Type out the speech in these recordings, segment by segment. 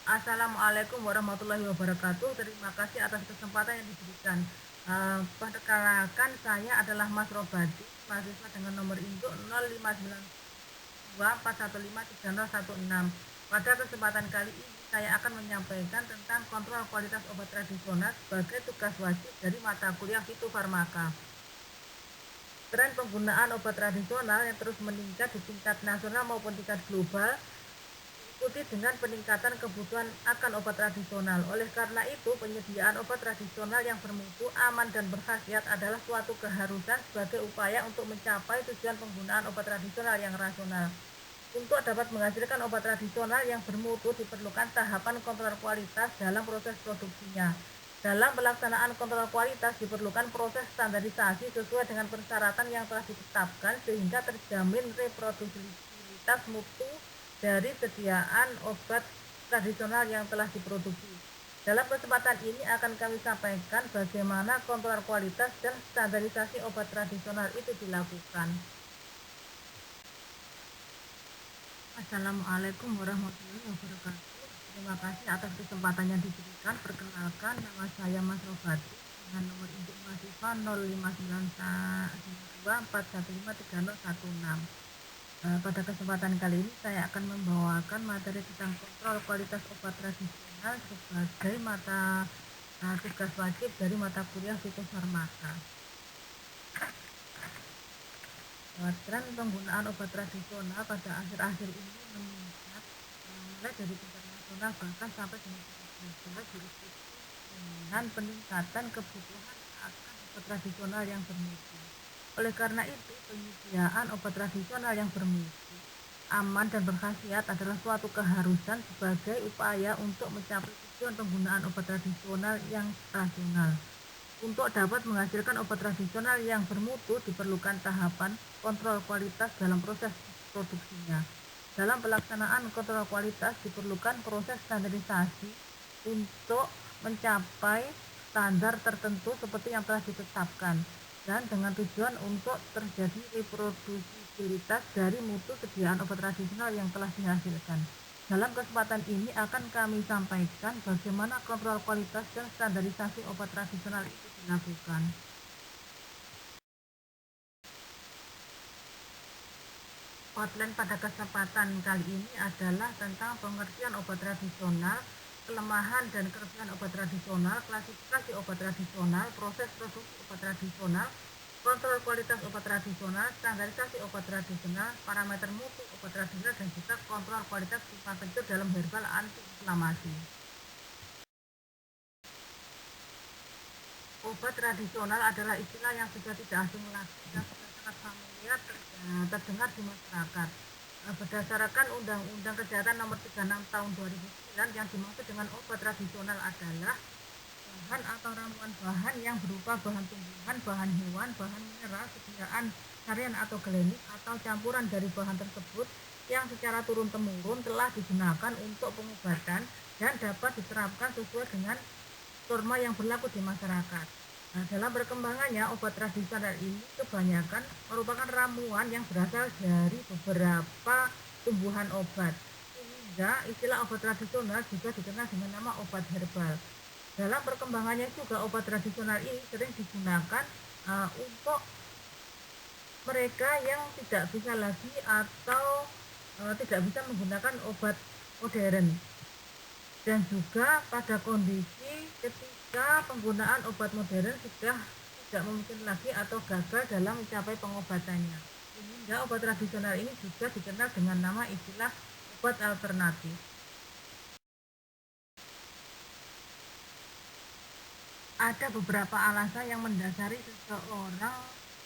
Assalamualaikum warahmatullahi wabarakatuh. Terima kasih atas kesempatan yang diberikan. Perkenalkan, saya adalah Mas Robadi, mahasiswa dengan nomor induk 05924153016. Pada kesempatan kali ini, saya akan menyampaikan tentang kontrol kualitas obat tradisional sebagai tugas wajib dari mata kuliah fitofarmaka. Tren penggunaan obat tradisional yang terus meningkat di tingkat nasional maupun tingkat global diikuti dengan peningkatan kebutuhan akan obat tradisional. Oleh karena itu, penyediaan obat tradisional yang bermutu, aman, dan berkhasiat adalah suatu keharusan sebagai upaya untuk mencapai tujuan penggunaan obat tradisional yang rasional. Untuk dapat menghasilkan obat tradisional yang bermutu diperlukan tahapan kontrol kualitas dalam proses produksinya. Dalam pelaksanaan kontrol kualitas diperlukan proses standarisasi sesuai dengan persyaratan yang telah ditetapkan sehingga terjamin reproduksibilitas mutu dari sediaan obat tradisional yang telah diproduksi. Dalam kesempatan ini akan kami sampaikan bagaimana kontrol kualitas dan standarisasi obat tradisional itu dilakukan. Assalamualaikum warahmatullahi wabarakatuh. Terima kasih atas kesempatan yang diberikan. Perkenalkan, nama saya Mas Robati dengan nomor induk mahasiswa 05992415316. Pada kesempatan kali ini saya akan membawakan materi tentang kontrol kualitas obat tradisional sebagai mata tugas wajib dari mata kuliah fitofarmaka. Tren penggunaan obat tradisional pada akhir-akhir ini meningkat mulai dari tingkat nasional bahkan sampai dengan tingkat global diikuti dengan peningkatan kebutuhan akan obat tradisional yang bermutu. Oleh karena itu, penyediaan obat tradisional yang bermutu, aman, dan berkhasiat adalah suatu keharusan sebagai upaya untuk mencapai tujuan penggunaan obat tradisional yang rasional. Untuk dapat menghasilkan obat tradisional yang bermutu diperlukan tahapan kontrol kualitas dalam proses produksinya. Dalam pelaksanaan kontrol kualitas diperlukan proses standarisasi untuk mencapai standar tertentu seperti yang telah ditetapkan dan dengan tujuan untuk terjadi reproduksibilitas dari mutu sediaan obat tradisional yang telah dihasilkan. Dalam kesempatan ini akan kami sampaikan bagaimana kontrol kualitas dan standarisasi obat tradisional itu dilakukan. Outline pada kesempatan kali ini adalah tentang pengertian obat tradisional, kelemahan dan kelebihan obat tradisional, klasifikasi obat tradisional, proses produksi obat tradisional, kontrol kualitas obat tradisional, standarisasi obat tradisional, parameter mutu obat tradisional, dan juga kontrol kualitas pipa kencur dalam herbal anti-inflamasi. Obat tradisional adalah istilah yang sudah tidak asing lagi dan sudah sangat familiar terdengar di masyarakat. Berdasarkan Undang-Undang Kesehatan Nomor 36 Tahun 2009, yang dimaksud dengan obat tradisional adalah bahan atau ramuan bahan yang berupa bahan tumbuhan, bahan hewan, bahan mineral, sediaan harian atau gelenik, atau campuran dari bahan tersebut yang secara turun-temurun telah digunakan untuk pengobatan dan dapat diterapkan sesuai dengan norma yang berlaku di masyarakat. Dalam perkembangannya, obat tradisional ini kebanyakan merupakan ramuan yang berasal dari beberapa tumbuhan obat, sehingga istilah obat tradisional juga dikenal dengan nama obat herbal. Dalam perkembangannya juga obat tradisional ini sering digunakan untuk mereka yang tidak bisa lagi atau tidak bisa menggunakan obat modern, dan juga pada kondisi ketika penggunaan obat modern sudah tidak mungkin lagi atau gagal dalam mencapai pengobatannya, sehingga obat tradisional ini juga dikenal dengan nama istilah obat alternatif. Ada beberapa alasan yang mendasari seseorang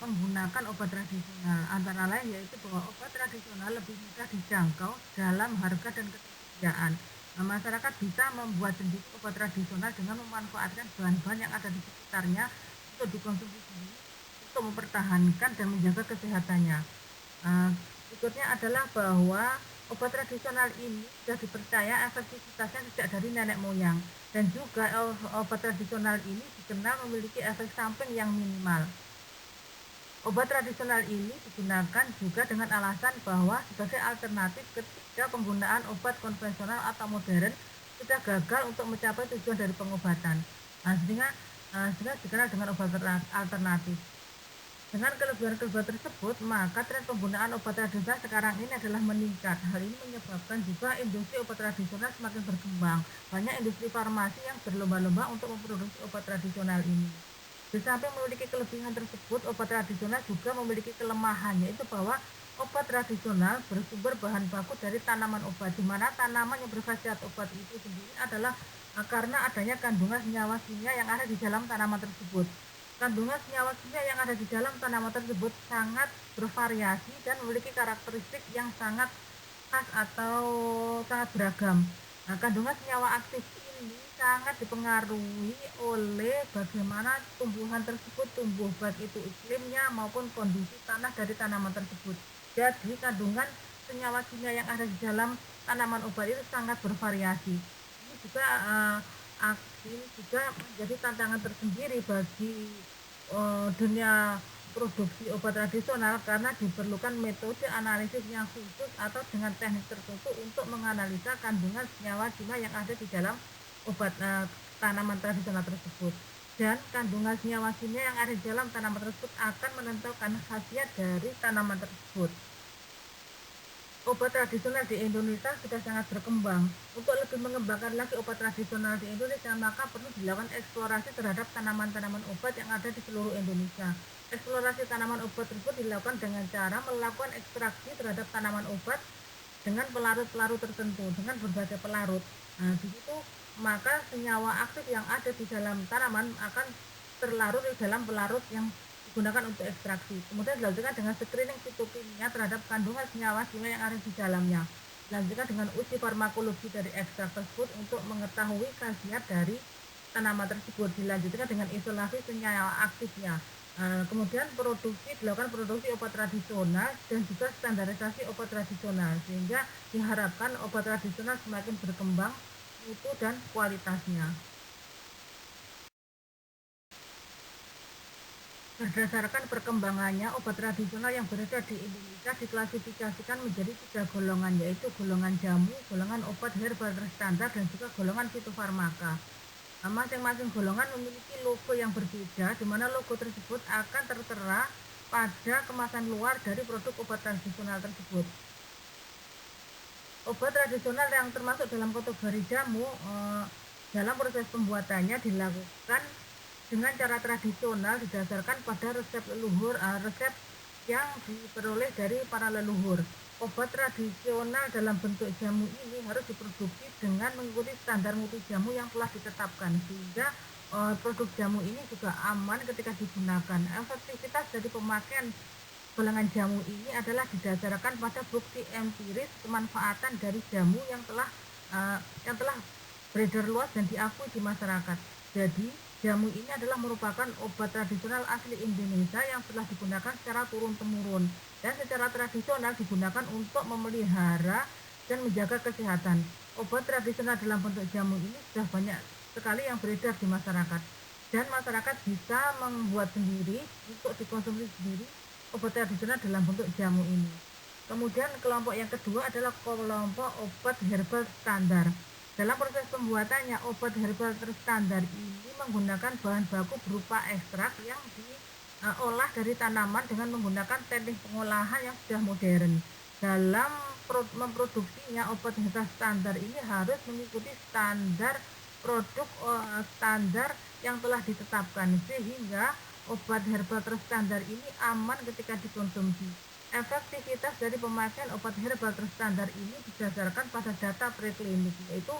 menggunakan obat tradisional, antara lain yaitu bahwa obat tradisional lebih mudah dijangkau dalam harga dan ketersediaan. Masyarakat bisa membuat sendiri obat tradisional dengan memanfaatkan bahan-bahan yang ada di sekitarnya untuk dikonsumsi sendiri untuk mempertahankan dan menjaga kesehatannya. Berikutnya adalah bahwa obat tradisional ini sudah dipercaya efektivitasnya sejak dari nenek moyang, dan juga obat tradisional ini dikenal memiliki efek samping yang minimal. Obat tradisional ini digunakan juga dengan alasan bahwa sebagai alternatif ketika penggunaan obat konvensional atau modern, sudah gagal untuk mencapai tujuan dari pengobatan. Sehingga dikenal dengan obat alternatif. Dengan kelebihan-kelebihan tersebut, maka tren penggunaan obat tradisional sekarang ini adalah meningkat. Hal ini menyebabkan juga industri obat tradisional semakin berkembang. Banyak industri farmasi yang berlomba-lomba untuk memproduksi obat tradisional ini. Di samping memiliki kelebihan tersebut, obat tradisional juga memiliki kelemahan, yaitu bahwa obat tradisional bersumber bahan baku dari tanaman obat, di mana tanaman yang berkhasiat obat itu sendiri adalah karena adanya kandungan senyawa kimia yang ada di dalam tanaman tersebut. Kandungan senyawa kimia yang ada di dalam tanaman tersebut sangat bervariasi dan memiliki karakteristik yang sangat khas atau sangat beragam. Nah, kandungan senyawa aktif ini sangat dipengaruhi oleh bagaimana tumbuhan tersebut tumbuh, baik itu iklimnya maupun kondisi tanah dari tanaman tersebut. Jadi, kandungan senyawa kimia yang ada di dalam tanaman obat itu sangat bervariasi. Ini juga ini juga menjadi tantangan tersendiri bagi dunia produksi obat tradisional karena diperlukan metode analisis yang khusus atau dengan teknik tertentu untuk menganalisa kandungan senyawa kimia yang ada di dalam obat tanaman tradisional tersebut. Dan kandungan senyawa kimia yang ada di dalam tanaman tersebut akan menentukan khasiat dari tanaman tersebut. Obat tradisional di Indonesia sudah sangat berkembang. Untuk lebih mengembangkan lagi obat tradisional di Indonesia, maka perlu dilakukan eksplorasi terhadap tanaman-tanaman obat yang ada di seluruh Indonesia. Eksplorasi tanaman obat tersebut dilakukan dengan cara melakukan ekstraksi terhadap tanaman obat dengan pelarut-pelarut tertentu, dengan berbagai pelarut. Nah, di situ maka senyawa aktif yang ada di dalam tanaman akan terlarut di dalam pelarut yang digunakan untuk ekstraksi. Kemudian dilanjutkan dengan screening fitokimia terhadap kandungan senyawa kimia yang ada di dalamnya. Dilanjutkan dengan uji farmakologi dari ekstrak tersebut untuk mengetahui khasiat dari tanaman tersebut. Dilanjutkan dengan isolasi senyawa aktifnya. Kemudian dilakukan produksi obat tradisional dan juga standarisasi obat tradisional, sehingga diharapkan obat tradisional semakin berkembang mutu dan kualitasnya. Berdasarkan perkembangannya, obat tradisional yang beredar di Indonesia diklasifikasikan menjadi 3 golongan, yaitu golongan jamu, golongan obat herbal terstandar, dan juga golongan fitofarmaka. Masing-masing golongan memiliki logo yang berbeda, di mana logo tersebut akan tertera pada kemasan luar dari produk obat tradisional tersebut. Obat tradisional yang termasuk dalam kategori jamu, dalam proses pembuatannya dilakukan dengan cara tradisional didasarkan pada resep yang diperoleh dari para leluhur. Obat tradisional dalam bentuk jamu ini harus diproduksi dengan mengikuti standar mutu jamu yang telah ditetapkan, sehingga produk jamu ini juga aman ketika digunakan. Efektivitas dari pemakaian golongan jamu ini adalah didasarkan pada bukti empiris kemanfaatan dari jamu yang telah beredar luas dan diakui di masyarakat. Jadi, jamu ini adalah merupakan obat tradisional asli Indonesia yang telah digunakan secara turun-temurun dan secara tradisional digunakan untuk memelihara dan menjaga kesehatan. Obat tradisional dalam bentuk jamu ini sudah banyak sekali yang beredar di masyarakat, dan masyarakat bisa membuat sendiri untuk dikonsumsi sendiri obat tradisional dalam bentuk jamu ini. Kemudian kelompok yang kedua adalah kelompok obat herbal standar. Dalam proses pembuatannya, obat herbal terstandar ini menggunakan bahan baku berupa ekstrak yang diolah dari tanaman dengan menggunakan teknik pengolahan yang sudah modern. Dalam memproduksinya, obat herbal standar ini harus mengikuti standar produk standar yang telah ditetapkan, sehingga obat herbal terstandar ini aman ketika dikonsumsi. Efektivitas dari pemakaian obat herbal terstandar ini didasarkan pada data preklinik, yaitu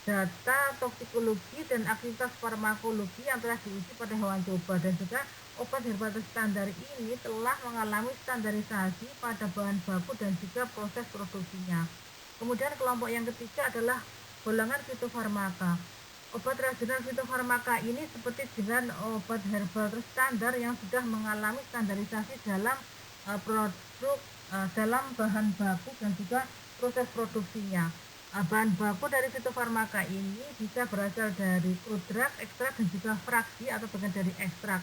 data toksikologi dan aktivitas farmakologi yang telah diuji pada hewan coba, dan juga obat herbal terstandar ini telah mengalami standarisasi pada bahan baku dan juga proses produksinya. Kemudian kelompok yang ketiga adalah golongan fitofarmaka. Obat tradisional fitofarmaka ini seperti dengan obat herbal terstandar yang sudah mengalami standarisasi dalam produk dalam bahan baku dan juga proses produksinya. Bahan baku dari fitofarmaka ini bisa berasal dari prodrug, ekstrak, dan juga fraksi atau bagian dari ekstrak.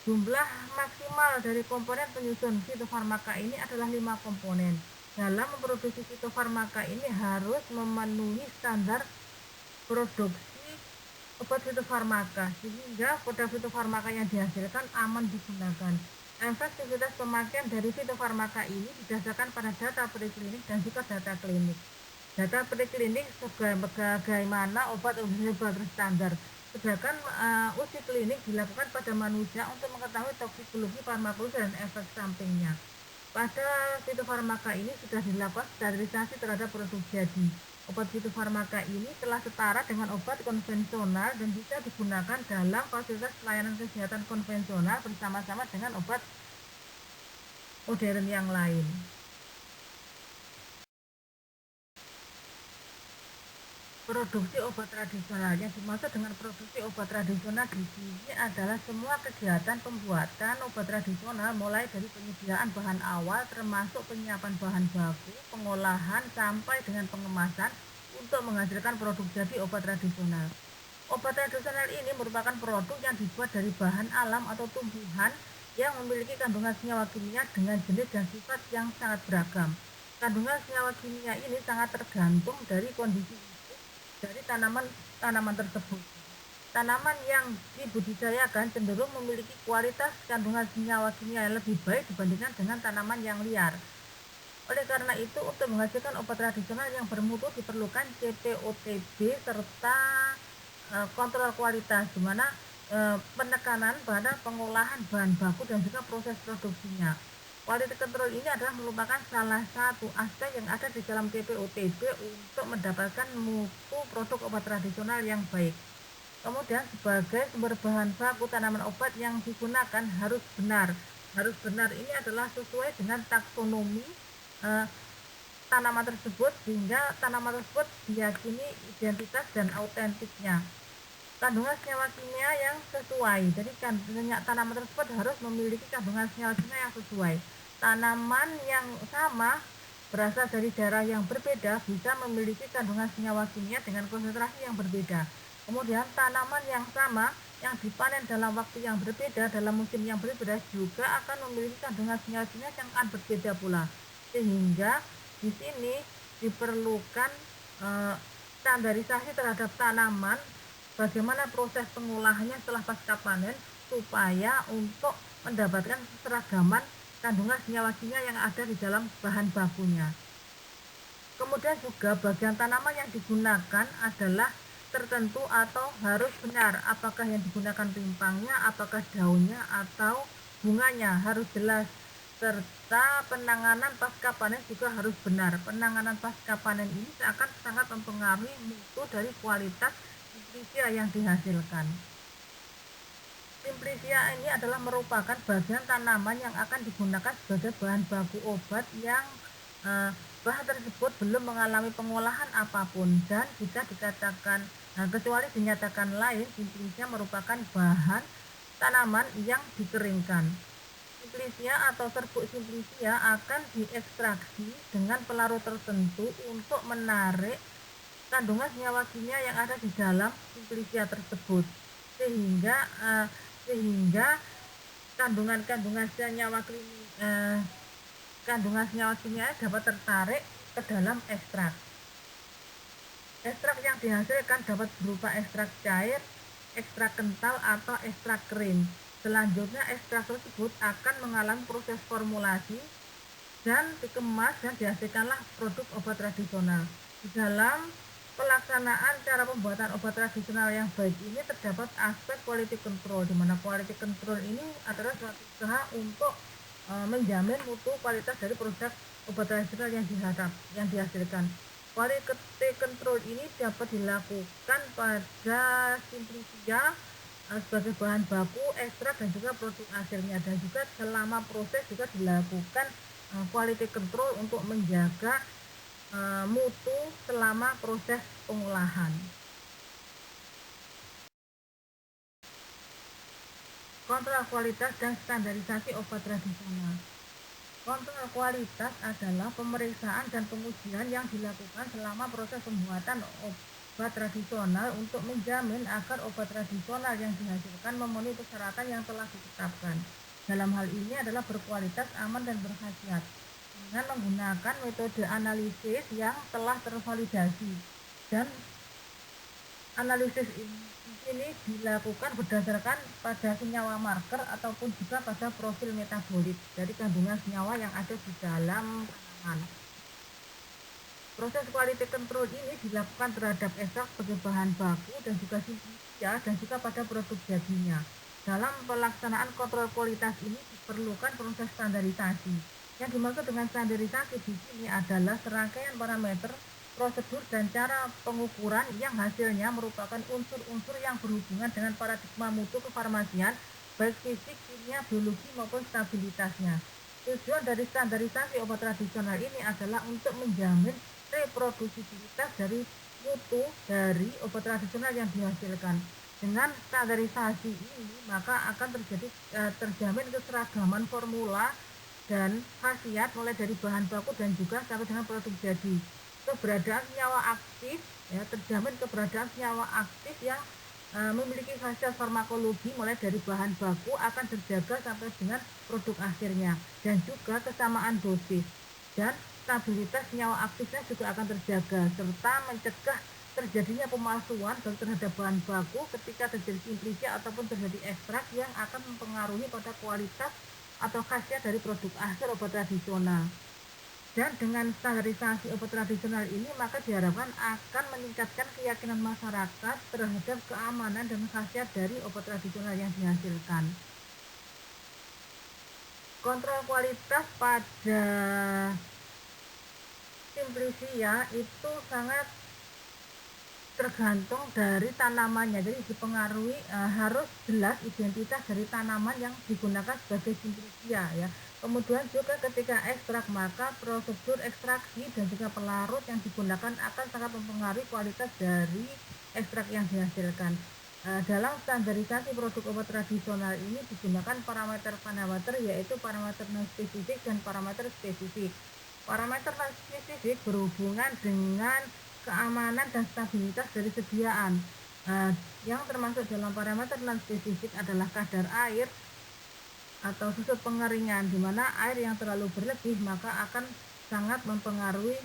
Jumlah maksimal dari komponen penyusun fitofarmaka ini adalah 5 komponen. dalam memproduksi fitofarmaka ini harus memenuhi standar produksi obat fitofarmaka sehingga produk fitofarmaka yang dihasilkan aman digunakan. Efektivitas pemakaian dari fitofarmaka ini didasarkan pada data preklinik dan juga data klinik. Data preklinik bagaimana obat berstandar, sedangkan uji klinik dilakukan pada manusia untuk mengetahui toksikologi, farmakologi, dan efek sampingnya. Pada fitofarmaka ini sudah dilakukan sterilisasi terhadap produk jadi. Obat fitofarmaka ini telah setara dengan obat konvensional dan bisa digunakan dalam fasilitas pelayanan kesehatan konvensional bersama-sama dengan obat modern yang lain. Produksi obat tradisional. Yang dimaksud dengan produksi obat tradisional di sini adalah semua kegiatan pembuatan obat tradisional mulai dari penyediaan bahan awal termasuk penyiapan bahan baku, pengolahan sampai dengan pengemasan untuk menghasilkan produk jadi obat tradisional. Obat tradisional ini merupakan produk yang dibuat dari bahan alam atau tumbuhan yang memiliki kandungan senyawa kimia dengan jenis dan sifat yang sangat beragam. Kandungan senyawa kimia ini sangat tergantung dari kondisi dari tanaman tersebut. Tanaman yang dibudidayakan cenderung memiliki kualitas kandungan senyawa kimia yang lebih baik dibandingkan dengan tanaman yang liar. Oleh karena itu, untuk menghasilkan obat tradisional yang bermutu diperlukan CPOTB serta kontrol kualitas, di mana penekanan pada pengolahan bahan baku dan juga proses produksinya. Quality control ini adalah merupakan salah satu aspek yang ada di dalam CPOTB untuk mendapatkan mutu produk obat tradisional yang baik. Kemudian sebagai sumber bahan baku tanaman obat yang digunakan harus benar. Harus benar ini adalah sesuai dengan taksonomi tanaman tersebut sehingga tanaman tersebut diyakini identitas dan autentiknya. Kandungan senyawa kimia yang sesuai. Jadi tanaman tersebut harus memiliki kandungan senyawa kimia yang sesuai. Tanaman yang sama berasal dari daerah yang berbeda bisa memiliki kandungan senyawa kimia dengan konsentrasi yang berbeda. Kemudian tanaman yang sama yang dipanen dalam waktu yang berbeda dalam musim yang berbeda juga akan memiliki kandungan senyawa kimia yang akan berbeda pula. Sehingga di sini diperlukan standarisasi terhadap tanaman, bagaimana proses pengolahannya setelah pasca panen supaya untuk mendapatkan keseragaman kandungan senyawa kimia yang ada di dalam bahan bakunya. Kemudian juga bagian tanaman yang digunakan adalah tertentu atau harus benar, apakah yang digunakan rimpangnya, apakah daunnya atau bunganya harus jelas, serta penanganan pasca panen juga harus benar. Penanganan pasca panen ini akan sangat mempengaruhi mutu dari kualitas Simplicia yang dihasilkan. Simplicia ini adalah merupakan bagian tanaman yang akan digunakan sebagai bahan baku obat yang bahan tersebut belum mengalami pengolahan apapun, dan jika dikatakan kecuali dinyatakan lain, Simplicia merupakan bahan tanaman yang dikeringkan. Simplicia atau serbuk Simplicia akan diekstraksi dengan pelarut tertentu untuk menarik kandungan senyawa kimia yang ada di dalam Simplicia tersebut sehingga kandungan senyawa kimia dapat tertarik ke dalam ekstrak. Ekstrak yang dihasilkan dapat berupa ekstrak cair, ekstrak kental atau ekstrak kering. Selanjutnya ekstrak tersebut akan mengalami proses formulasi dan dikemas dan dihasilkanlah produk obat tradisional. Di dalam pelaksanaan cara pembuatan obat tradisional yang baik ini terdapat aspek quality control, di mana quality control ini adalah suatu usaha untuk menjamin mutu kualitas dari produk obat tradisional yang dihasilkan. Quality control ini dapat dilakukan pada Simplicia sebagai bahan baku, ekstrak dan juga produk akhirnya, dan juga selama proses juga dilakukan quality control untuk menjaga mutu selama proses pengolahan. Kontrol kualitas dan standarisasi obat tradisional. Kontrol kualitas adalah pemeriksaan dan pengujian yang dilakukan selama proses pembuatan obat tradisional untuk menjamin agar obat tradisional yang dihasilkan memenuhi persyaratan yang telah ditetapkan. Dalam hal ini adalah berkualitas, aman, dan berkhasiat. dengan menggunakan metode analisis yang telah tervalidasi. Dan analisis ini dilakukan berdasarkan pada senyawa marker ataupun juga pada profil metabolit dari kandungan senyawa yang ada di dalam tanaman. Proses quality control ini dilakukan terhadap ekstrak sebagai bahan baku dan juga simplicia dan juga pada produk jadinya. Dalam pelaksanaan kontrol kualitas ini diperlukan proses standarisasi. Yang dimaksud dengan standarisasi di sini adalah serangkaian parameter, prosedur, dan cara pengukuran yang hasilnya merupakan unsur-unsur yang berhubungan dengan paradigma mutu kefarmasian, baik fisik, kimia, biologi maupun stabilitasnya. Tujuan dari standarisasi obat tradisional ini adalah untuk menjamin reproduksibilitas dari mutu dari obat tradisional yang dihasilkan. Dengan standarisasi ini maka akan terjamin keseragaman formula dan khasiat mulai dari bahan baku dan juga sampai dengan produk jadi. Keberadaan senyawa aktif ya, terjamin keberadaan senyawa aktif yang memiliki khasiat farmakologi mulai dari bahan baku akan terjaga sampai dengan produk akhirnya, dan juga kesamaan dosis dan stabilitas senyawa aktifnya juga akan terjaga, serta mencegah terjadinya pemalsuan terhadap bahan baku ketika terjadi simplicia ataupun terjadi ekstrak yang akan mempengaruhi pada kualitas atau khasiat dari produk akhir obat tradisional. Dan dengan standarisasi obat tradisional ini maka diharapkan akan meningkatkan keyakinan masyarakat terhadap keamanan dan khasiat dari obat tradisional yang dihasilkan. Kontrol kualitas pada simplicia itu sangat tergantung dari tanamannya, jadi dipengaruhi harus jelas identitas dari tanaman yang digunakan sebagai simplicia ya. Kemudian juga ketika ekstrak maka prosedur ekstraksi dan juga pelarut yang digunakan akan sangat mempengaruhi kualitas dari ekstrak yang dihasilkan. Dalam standarisasi produk obat tradisional ini digunakan parameter yaitu parameter non-spesifik dan parameter spesifik. Parameter non-spesifik berhubungan dengan keamanan dan stabilitas dari sediaan. Yang termasuk dalam parameter non-spesifik adalah kadar air atau susut pengeringan, di mana air yang terlalu berlebih maka akan sangat mempengaruhi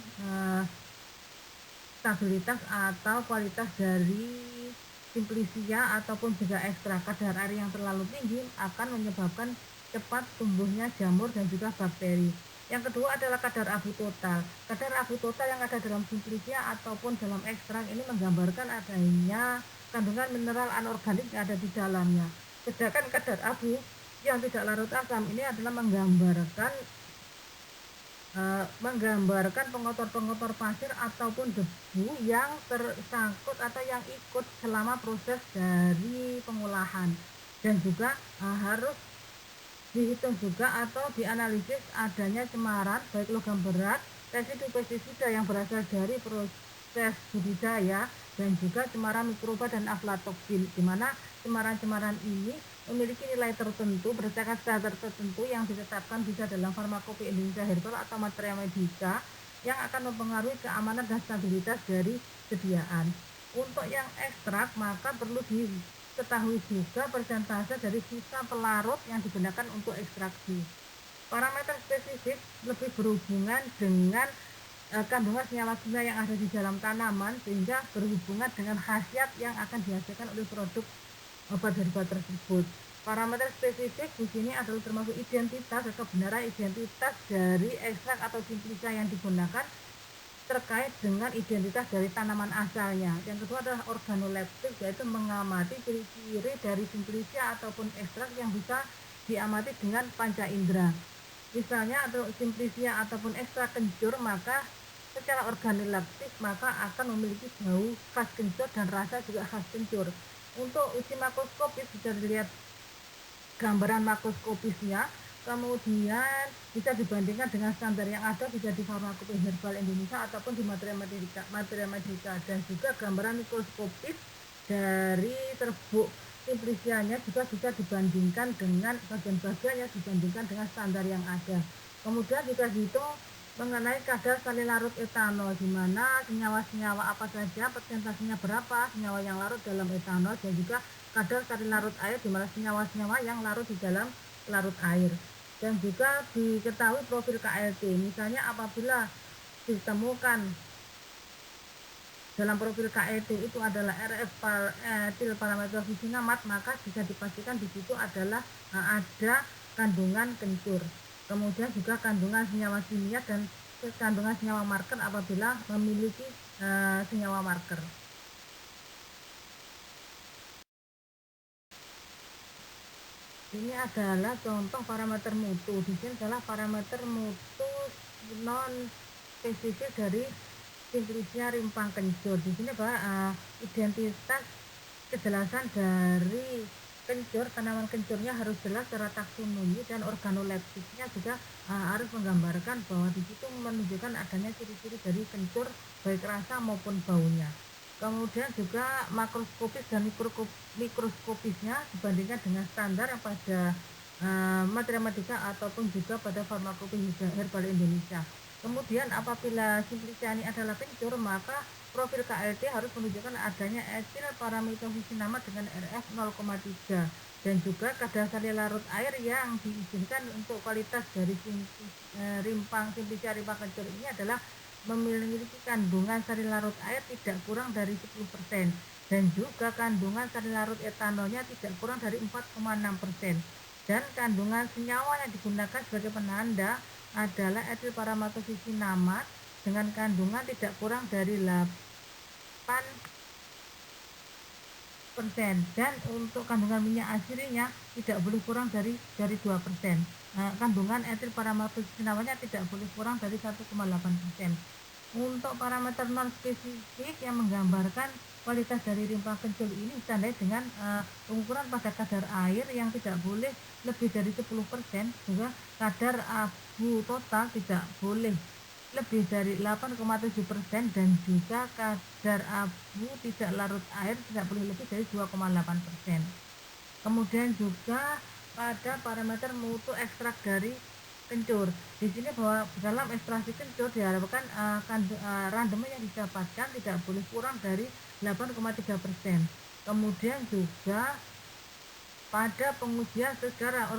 stabilitas atau kualitas dari simplicia ataupun juga ekstrak. Kadar air yang terlalu tinggi akan menyebabkan cepat tumbuhnya jamur dan juga bakteri. Yang kedua adalah kadar abu total. Kadar abu total yang ada dalam simplicia ataupun dalam ekstrak ini menggambarkan adanya kandungan mineral anorganik yang ada di dalamnya. Sedangkan kadar abu yang tidak larut asam ini adalah menggambarkan pengotor-pengotor pasir ataupun debu yang tersangkut atau yang ikut selama proses dari pengolahan. Dan juga harus dihitung juga atau dianalisis adanya cemaran baik logam berat, residu pestisida yang berasal dari proses budidaya, dan juga cemaran mikroba dan aflatoksin, di mana cemaran-cemaran ini memiliki nilai tertentu berdasarkan standar tertentu yang ditetapkan bisa dalam Farmakope Indonesia Herbal atau Materia Medica yang akan mempengaruhi keamanan dan stabilitas dari sediaan. Untuk yang ekstrak maka perlu diketahui juga persentase dari sisa pelarut yang digunakan untuk ekstraksi. Parameter spesifik lebih berhubungan dengan kandungan senyawa kimia yang ada di dalam tanaman, sehingga berhubungan dengan khasiat yang akan dihasilkan oleh produk obat herbal tersebut. Parameter spesifik di sini adalah termasuk identitas dan kebenaran identitas dari ekstrak atau simplicia yang digunakan terkait dengan identitas dari tanaman asalnya. Yang kedua adalah organoleptik, yaitu mengamati ciri-ciri dari simplicia ataupun ekstrak yang bisa diamati dengan panca indera. Misalnya atau simplicia ataupun ekstrak kencur maka secara organoleptik maka akan memiliki bau khas kencur dan rasa juga khas kencur. Untuk uji makroskopis bisa dilihat gambaran makroskopisnya, kemudian bisa dibandingkan dengan standar yang ada bisa di Farmakope Herbal Indonesia ataupun di Materia Medica, dan juga gambaran mikroskopis dari serbuk simplicianya juga bisa dibandingkan dengan bagian-bagiannya dibandingkan dengan standar yang ada. Kemudian juga dihitung mengenai kadar salin larut etanol, di mana senyawa-senyawa apa saja, persentasenya berapa senyawa yang larut dalam etanol, dan juga kadar salin larut air, di mana senyawa-senyawa yang larut di dalam larut air. Dan juga diketahui profil KLT. Misalnya apabila ditemukan dalam profil KLT itu adalah RF etil parametrofisinamat, maka bisa dipastikan di situ adalah ada kandungan kencur. Kemudian juga kandungan senyawa kimia dan kandungan senyawa marker apabila memiliki senyawa marker. Ini adalah contoh parameter mutu. Di sini adalah parameter mutu non spesifik dari Simplicia rimpang kencur. Di sini bahwa identitas kejelasan dari kencur, tanaman kencurnya harus jelas secara taksonomi, dan organoleptiknya juga harus menggambarkan bahwa di situ menunjukkan adanya ciri-ciri dari kencur baik rasa maupun baunya. Kemudian juga makroskopis dan mikroskopisnya dibandingkan dengan standar yang pada matematika ataupun juga pada farmakopi herbal Indonesia. Kemudian apabila Simplicia ini adalah kencur, maka profil KLT harus menunjukkan adanya etil parametrofisinamat dengan RF 0,3 dan juga kadar sari larut air yang diizinkan untuk kualitas dari Simplicia rimpang kencur ini adalah memiliki kandungan sari larut air tidak kurang dari 10% dan juga kandungan sari larut etanolnya tidak kurang dari 4,6%, dan kandungan senyawa yang digunakan sebagai penanda adalah etil parametrofisinamat dengan kandungan tidak kurang dari 8%, dan untuk kandungan minyak aslinya tidak boleh kurang dari 2%. Kandungan etil parametrofisinamatnya tidak boleh kurang dari 1,8%. Untuk parameter non spesifik yang menggambarkan kualitas dari rimpang kencur ini ditandai dengan pengukuran pada kadar air yang tidak boleh lebih dari 10%, juga kadar abu total tidak boleh lebih dari 8,7%, dan juga kadar abu tidak larut air tidak boleh lebih dari 2,8%. Kemudian juga pada parameter mutu ekstrak dari kencur. Di sini bahwa dalam ekstraksi kencur diharapkan randemen yang didapatkan tidak boleh kurang dari 8,3%. Kemudian juga pada pengujian secara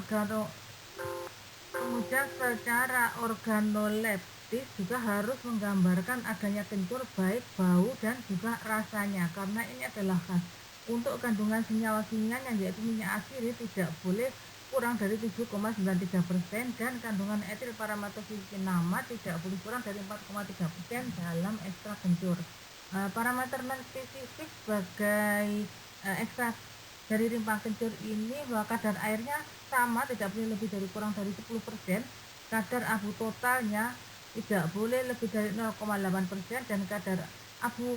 organoleptis juga harus menggambarkan adanya kencur baik bau dan juga rasanya, karena ini adalah khas. Untuk kandungan senyawa kimianya yaitu minyak asiri tidak boleh kurang dari 7,93%, dan kandungan etil parametrofisinamat tidak boleh kurang dari 4,3% dalam ekstrak kencur. Parameter non spesifik sebagai ekstrak dari rimpang kencur ini bahwa kadar airnya sama, tidak boleh lebih dari kurang dari 10%, kadar abu totalnya tidak boleh lebih dari 0,8%, dan kadar abu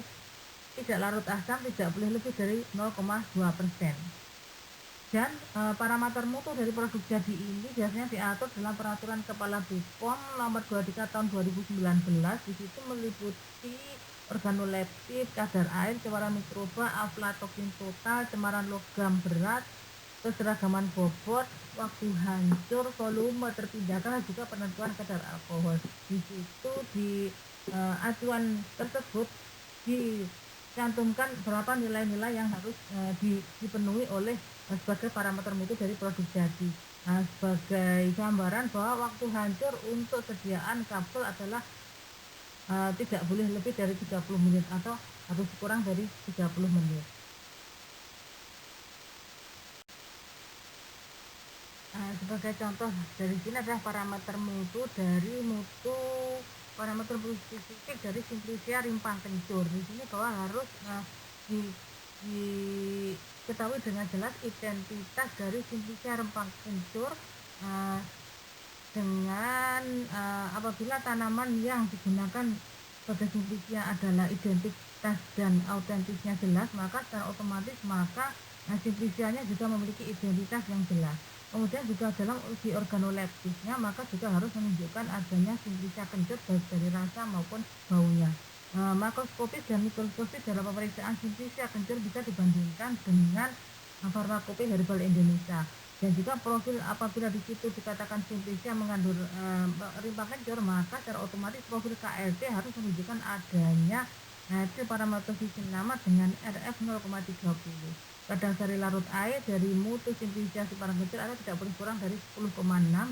tidak larut asam tidak boleh lebih dari 0,2%. Dan parameter mutu dari produk jadi ini biasanya diatur dalam peraturan Kepala BPOM nomor 23 tahun 2019. Di situ meliputi organoleptit, kadar air, cemaran mikroba, aflatoksin total, cemaran logam berat, keseragaman bobot, waktu hancur, volume terpindahkan, juga penentuan kadar alkohol. Di situ di acuan tersebut dicantumkan berapa nilai-nilai yang harus dipenuhi oleh sebagai parameter mutu dari produk jadi. Sebagai gambaran bahwa waktu hancur untuk sediaan kapsul adalah tidak boleh lebih dari 30 menit atau harus kurang dari 30 menit. Sebagai contoh dari sini adalah parameter mutu parameter spesifik dari Simplicia rimpang kencur. Di sini bahwa harus diketahui dengan jelas identitas dari Simplicia rimpang kencur dengan apabila tanaman yang digunakan sebagai Simplicia adalah identitas dan autentisnya jelas, maka secara otomatis Simplicianya juga memiliki identitas yang jelas. Kemudian juga dalam uji organoleptisnya maka juga harus menunjukkan adanya Simplicia kencur baik dari rasa maupun baunya. Makroskopis dan mikroskopis dalam pemeriksaan Simplicia kencur bisa dibandingkan dengan farmakopi herbal Indonesia. Dan juga profil apabila di situ dikatakan Simplicia mengandung rimpang kencur, maka secara otomatis profil KLT harus menunjukkan adanya etil parametrofisinamat dengan RF 0,30. Kadar sari larut air dari mutu simplicia si parang kencur ada tidak boleh kurang dari 10,6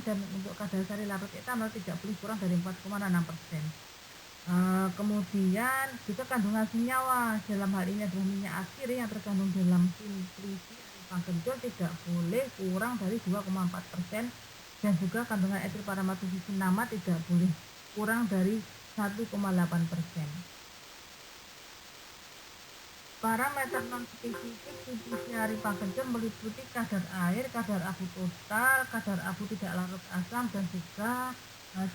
dan untuk kadar sari larut etanol tidak boleh kurang dari 4,6%. Kemudian juga kandungan senyawa dalam hal ini adalah minyak atsiri yang terkandung dalam simplicia rempah kencur tidak boleh kurang dari 2,4% dan juga kandungan etil paramatoxycinamate tidak boleh kurang dari 1,8%. Parameter non-spesifik simplicia rempah kencur meliputi kadar air, kadar abu total, kadar abu tidak larut asam dan juga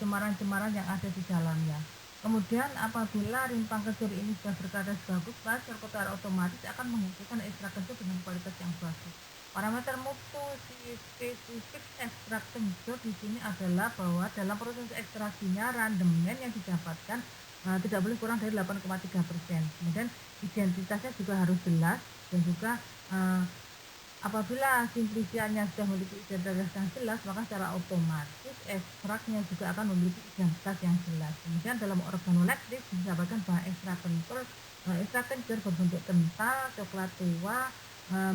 cemaran-cemaran yang ada di dalamnya. Kemudian apabila rimpang kencur ini sudah berkadar bagus, maka secara otomatis akan menghasilkan ekstrak kencur dengan kualitas yang bagus. Parameter mutu spesifik ekstrak kencur di sini adalah bahwa dalam proses ekstraksinya randemen yang didapatkan tidak boleh kurang dari 8,3%. Kemudian identitasnya juga harus jelas dan juga apabila simplicianya sudah memiliki identitas yang jelas, maka secara otomatis ekstraknya juga akan memiliki identitas yang jelas. Kemudian dalam organoleptis didapatkan bahan ekstrak kencur berbentuk kental, coklat tua,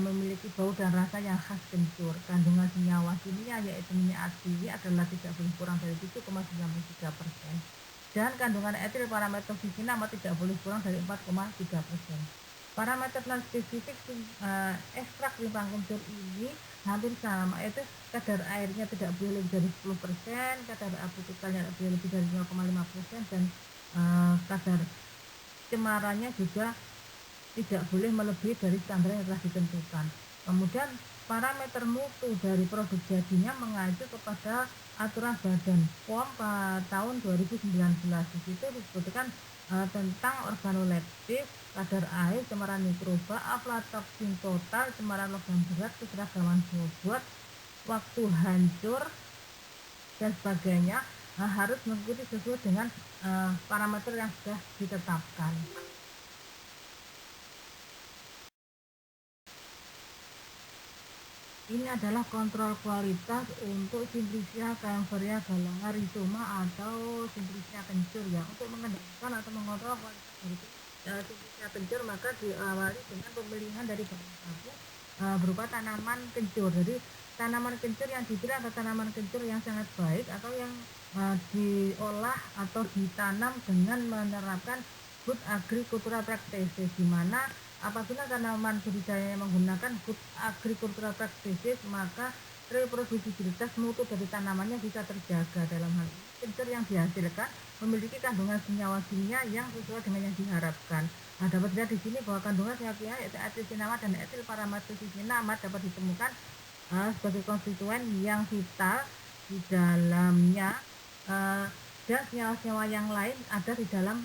memiliki bau dan rasa yang khas kencur. Kandungan senyawa kimia yaitu minyak atsiri adalah tidak boleh kurang dari 7,93%. Dan kandungan etil parametoxycinamate tidak boleh kurang dari 4,3%. Parameter non-spesifik ekstrak rimpang kencur ini hampir sama, yaitu kadar airnya tidak boleh lebih dari 10%, kadar abu totalnya tidak boleh lebih dari 0,5%, dan kadar cemarannya juga tidak boleh melebihi dari standar yang telah ditentukan. Kemudian parameter mutu dari produk jadinya mengacu kepada aturan Badan POM tahun 2019. Di situ disebutkan tentang organoleptis, kadar air, cemaran mikroba, aflatoksin total, cemaran logam berat, keseragaman bobot, waktu hancur dan sebagainya harus mengikuti sesuai dengan parameter yang sudah ditetapkan. Ini adalah kontrol kualitas untuk Simplicia Kaempferia galangan rhizoma atau Simplicia kencur ya. Untuk mengendalikan atau mengontrol kualitas dari Simplicia kencur maka diawali dengan pemilihan dari bahan baku berupa tanaman kencur. Jadi tanaman kencur yang dipilih adalah tanaman kencur yang sangat baik atau yang diolah atau ditanam dengan menerapkan good agricultural practices, di mana apabila tanaman budidaya menggunakan good agricultural practices, maka reproduksibilitas mutu dari tanamannya bisa terjaga. Dalam hal ini, kencur yang dihasilkan memiliki kandungan senyawa kimia yang sesuai dengan yang diharapkan. Nah, dapat dilihat di sini bahwa kandungan senyawa kimia yaitu etilsinamate dan etil paramatoxycinamate dapat ditemukan sebagai konstituen yang vital di dalamnya. Dan senyawa-senyawa yang lain ada di dalam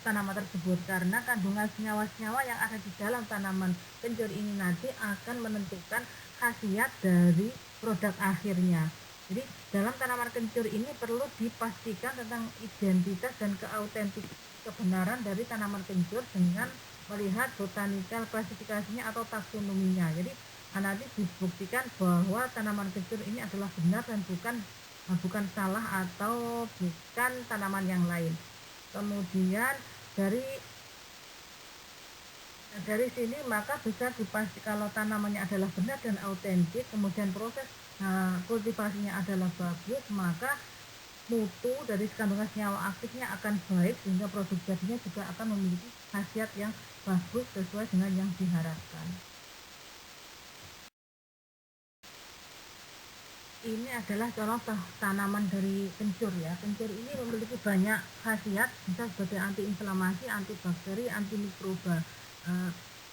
tanaman tersebut, karena kandungan senyawa-senyawa yang ada di dalam tanaman kencur ini nanti akan menentukan khasiat dari produk akhirnya. Jadi dalam tanaman kencur ini perlu dipastikan tentang identitas dan keautentik kebenaran dari tanaman kencur dengan melihat botanical klasifikasinya atau taksonominya. Jadi nanti dibuktikan bahwa tanaman kencur ini adalah benar dan bukan salah atau bukan tanaman yang lain. Kemudian dari sini maka bisa dipastikan kalau tanamannya adalah benar dan autentik, kemudian proses kultivasinya adalah bagus, maka mutu dari kandungan senyawa aktifnya akan baik sehingga produk jadinya juga akan memiliki khasiat yang bagus sesuai dengan yang diharapkan. Ini adalah contoh tanaman dari kencur ya. Kencur ini memiliki banyak khasiat, bisa sebagai antiinflamasi, antibakteri, antimikroba.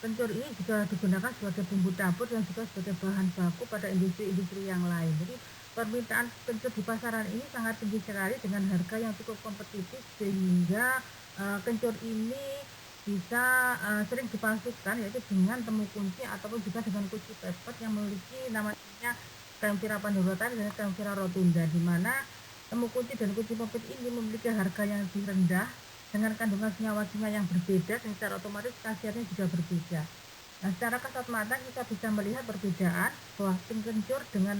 Kencur ini juga digunakan sebagai bumbu dapur dan juga sebagai bahan baku pada industri-industri yang lain. Jadi permintaan kencur di pasaran ini sangat tinggi sekali dengan harga yang cukup kompetitif, sehingga kencur ini bisa sering dipalsukan, yaitu dengan temu kunci ataupun juga dengan kunci pepet yang memiliki namanya Kaempfera pandurata dan Kaempfera rotunda, di mana temu kunci dan kunci pepet ini memiliki harga yang lebih rendah dengan kandungan senyawa kimia yang berbeda dan secara otomatis khasiatnya juga berbeda. Nah, secara kasat mata kita bisa melihat perbedaan bahwa kencur dengan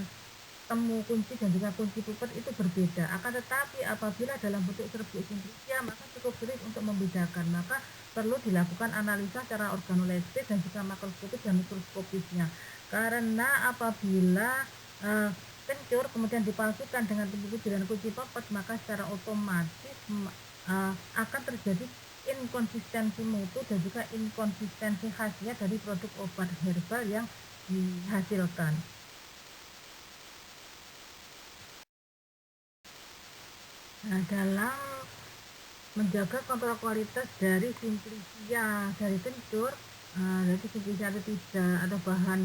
temu kunci dan juga kunci pepet itu berbeda. Akan tetapi apabila dalam bentuk serbuk simplicia maka cukup sulit untuk membedakan. Maka perlu dilakukan analisa secara organoleptis dan juga makroskopis dan mikroskopisnya. Karena apabila kencur kemudian dipalsukan dengan kunci dan kunci pepet, maka secara otomatis akan terjadi inkonsistensi mutu dan juga inkonsistensi khasiat dari produk obat herbal yang dihasilkan. Nah, dalam menjaga kontrol kualitas dari Simplicia dari kencur, jadi Simplicia itu tidak ada bahan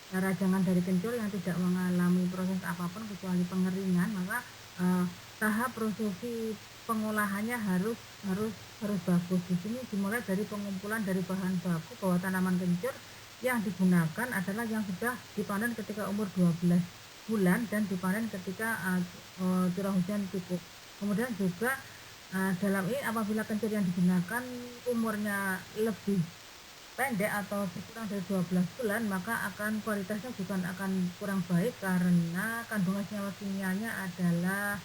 rajangan dari kencur yang tidak mengalami proses apapun kecuali pengeringan, maka tahap produksi pengolahannya harus bagus. Di sini dimulai dari pengumpulan dari bahan baku bahwa tanaman kencur yang digunakan adalah yang sudah dipanen ketika umur 12 bulan dan dipanen ketika curah hujan cukup. Kemudian juga dalam ini apabila kencur yang digunakan umurnya lebih pendek atau kurang dari 12 bulan, maka akan kualitasnya juga akan kurang baik karena kandungan senyawa kimianya adalah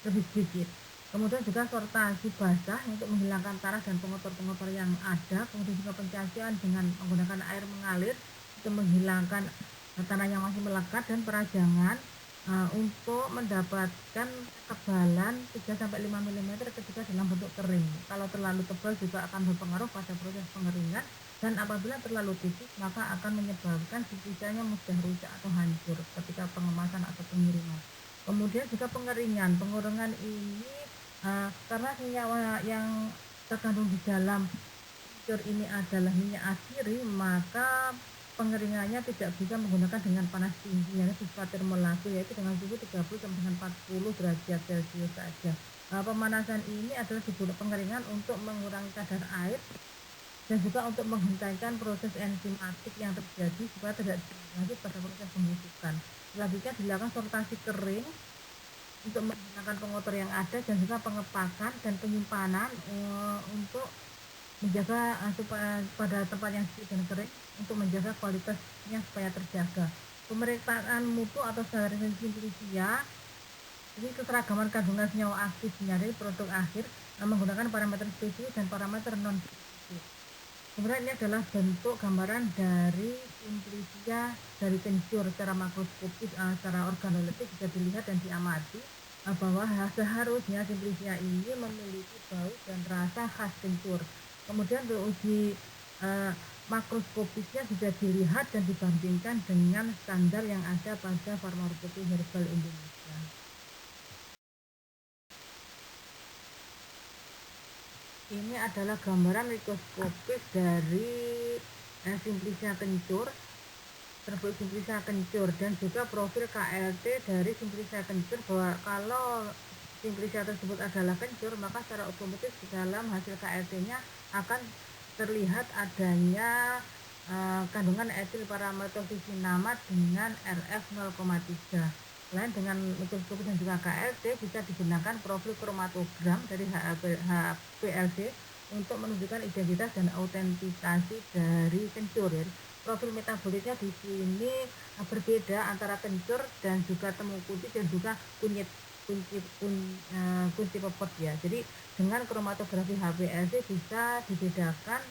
lebih sedikit. Kemudian juga sortasi basah untuk menghilangkan tanah dan pengotor-pengotor yang ada. Kemudian juga pencacian dengan menggunakan air mengalir untuk menghilangkan tanah yang masih melekat, dan perajangan untuk mendapatkan ketebalan 3-5 mm ketika dalam bentuk kering. Kalau terlalu tebal juga akan berpengaruh pada proses pengeringan, dan apabila terlalu tipis maka akan menyebabkan sisanya mudah rusak atau hancur ketika pengemasan atau pengiriman. Kemudian juga pengeringan ini karena senyawa yang terkandung di dalam kencur ini adalah minyak asiri, maka pengeringannya tidak bisa menggunakan dengan panas tinggi, yaitu sifat termolaku, yaitu dengan suhu 30-40 derajat Celcius saja. Pemanasan ini adalah digunakan pengeringan untuk mengurangi kadar air dan juga untuk menghentikan proses enzimatik yang terjadi supaya tidak lanjut pada proses pembusukan. Selanjutnya dilakukan sortasi kering untuk menghilangkan pengotor yang ada dan juga pengepakan dan penyimpanan untuk menjaga supaya pada tempat yang suci dan kering untuk menjaga kualitasnya supaya terjaga. Pemeriksaan mutu atau standarisasi Simplicia, ini keseragaman kandungan senyawa aktifnya dari produk akhir menggunakan parameter spesifik dan parameter non spesifik. Kemudian ini adalah bentuk gambaran dari Simplicia dari kencur secara makroskopis, secara organoleptik bisa dilihat dan diamati bahwa seharusnya Simplicia ini memiliki bau dan rasa khas kencur. Kemudian uji makroskopisnya bisa dilihat dan dibandingkan dengan standar yang ada pada farmakopedia herbal Indonesia. Ini adalah gambaran mikroskopis dari Simplicia kencur, tersebut Simplicia kencur, dan juga profil KLT dari Simplicia kencur, bahwa kalau Simplicia tersebut adalah kencur, maka secara otomatis di dalam hasil KLT-nya akan terlihat adanya kandungan etil parametoxycinamate dengan RF 0,3. Selain dengan mikroskopis dan juga KLT, bisa digunakan profil kromatogram dari HPLC untuk menunjukkan identitas dan autentikasi dari kencur. Profil metabolitnya di sini berbeda antara kencur dan juga temu kunci dan juga kunci pepet ya. Jadi dengan kromatografi HPLC bisa dibedakan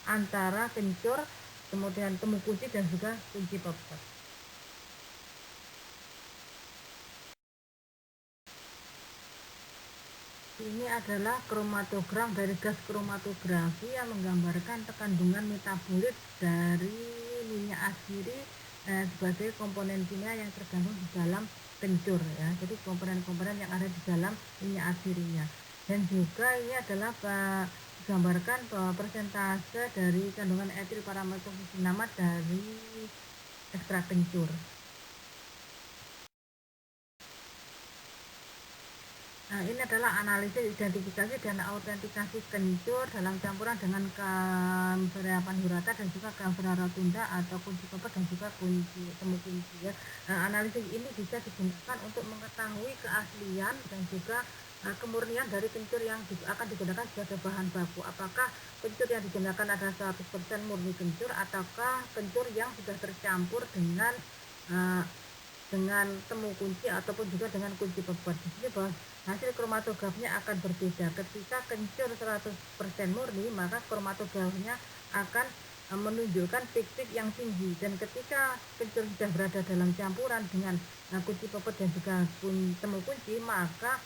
antara kencur, kemudian temu kunci dan juga kunci pepet. Ini adalah kromatogram dari gas kromatografi yang menggambarkan kandungan metabolit dari minyak asiri sebagai komponen kimia yang tergandung di dalam kencur ya. Jadi komponen-komponen yang ada di dalam minyak asirinya. Dan juga ini adalah gambarkan bahwa persentase dari kandungan etil parametoxycinamate dari ekstrak kencur. Nah, ini adalah analisis identifikasi dan autentikasi kencur dalam campuran dengan Camphoraria panhurata dan juga Camphoraria rotunda atau kunci pepet dan juga kunci temu kunci ya. Nah, analisis ini bisa digunakan untuk mengetahui keaslian dan juga kemurnian dari kencur yang akan digunakan sebagai bahan baku. Apakah kencur yang digunakan adalah 100% murni kencur ataukah kencur yang sudah tercampur dengan dengan temu kunci ataupun juga dengan kunci pebuat. Di sini bahwa hasil kromatografnya akan berbeda. Ketika kencur 100% murni, maka kromatografnya akan menunjukkan pik-pik yang tinggi, dan ketika kencur sudah berada dalam campuran dengan kunci pepet dan juga temu kunci, maka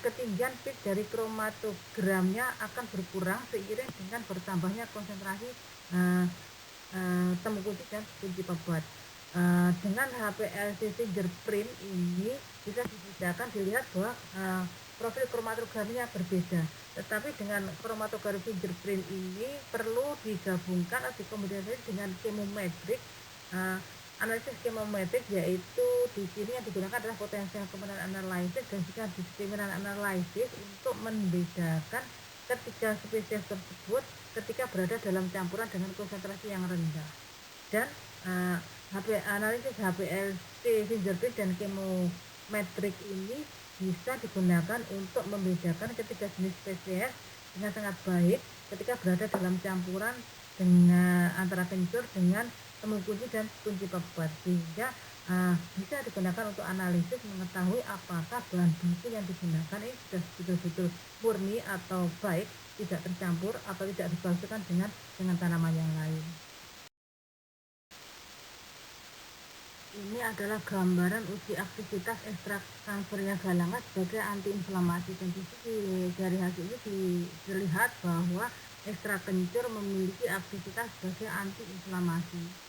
ketinggian pik dari kromatogramnya akan berkurang seiring dengan bertambahnya konsentrasi temu kunci dan kunci pepet. Dengan HPLC fingerprint ini bisa dibedakan, dilihat bahwa profil kromatogramnya berbeda. Tetapi dengan kromatografi fingerprint ini perlu digabungkan atau dikombinasikan dengan chemometric. Analisis chemometrik, yaitu di sini yang digunakan adalah potential component analysis dan juga discriminant analysis untuk membedakan ketiga spesies tersebut ketika berada dalam campuran dengan konsentrasi yang rendah. Dan analisis HPLC fingerprint dan chemometrik ini bisa digunakan untuk membedakan ketiga jenis spesies dengan sangat baik ketika berada dalam campuran dengan antara kencur dengan temu kunci dan kunci pepet, sehingga bisa digunakan untuk analisis mengetahui apakah bahan baku yang digunakan ini sudah betul-betul murni atau baik, tidak tercampur atau tidak dipalsukan dengan tanaman yang lain. Ini adalah gambaran uji aktivitas ekstrak Camphorhea galanga sebagai antiinflamasi, dan dari hasil ini dilihat bahwa ekstrak kencur memiliki aktivitas sebagai antiinflamasi.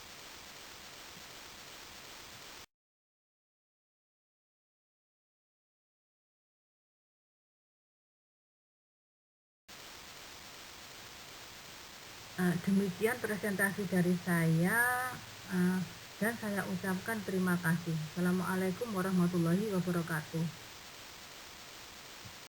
Demikian presentasi dari saya, dan saya ucapkan terima kasih. Assalamualaikum warahmatullahi wabarakatuh.